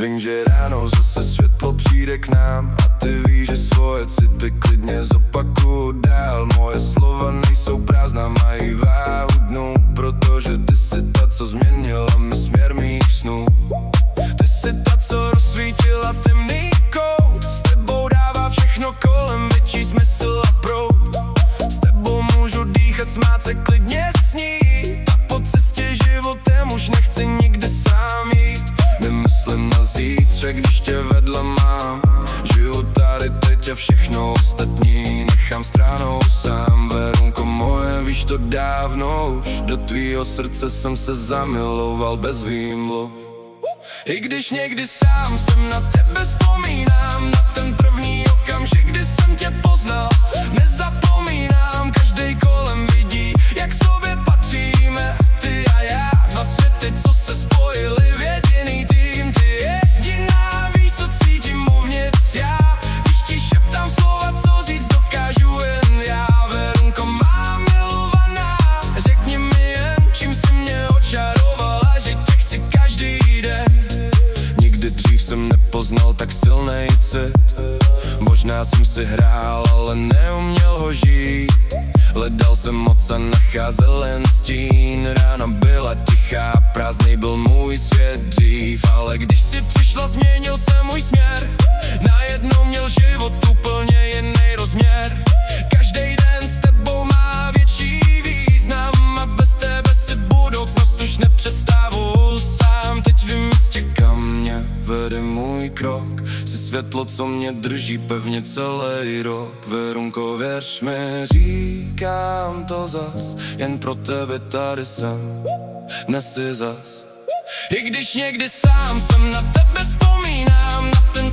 Vím, že ráno zase světlo přijde k nám a ty víš, že svoje city klidně zopakuju dál. Moje slova nejsou prázdná, mají váhu dnů, protože ty jsi ta, co změnila mi směr mých snů. Ty jsi ta, co rozsvítila temný kout, s tebou dává všechno kolem větší smysl a proud. S tebou můžu dýchat, smát se, klidně snít, a po cestě životem už nechci nikdy sám jít. Nemyslím na zítře, když tě vedle mám. Žiju tady teď a všechno ostatní nechám stranou sám. Verunko moje, víš to dávno už, do tvýho srdce jsem se zamiloval bez výmluv. I když někdy sám jsem na tebe vzpomínám, na ten první okamžik, kdy jsem tě poznal. Nezapomínám, každej kolem vidí, jak sobě patříme, ty a já. Dva světy, co se spojili v jediný tým. Ty jediná, víš, co cítím uvnitř já, když ti šeptám slova, co říct dokážu jen já. Verunko má milovaná, řekni mi jen, čím jsi mě očarovala, že tě chci každý den. Nikdy dřív jsem nepoznal tak silnej cit. Možná jsem si hrál, ale neuměl ho žít. Hledal jsem moc a nacházel jen stín. Rána byla tichá, prázdnej byl můj svět dřív. Ale když si přišla, změnil se můj směr. Najednou měl život úplně jiný rozměr. Každej den s tebou má větší význam a bez tebe si budoucnost už nepředstavuju sám. Teď vím jistě, kam mě vede můj krok. Jsi světlo, co mě drží pevně celý rok. Verunko, věř mi, říkám to zas, jen pro tebe tady jsem, dnes si zas. I když někdy sám jsem na tebe vzpomínám, na ten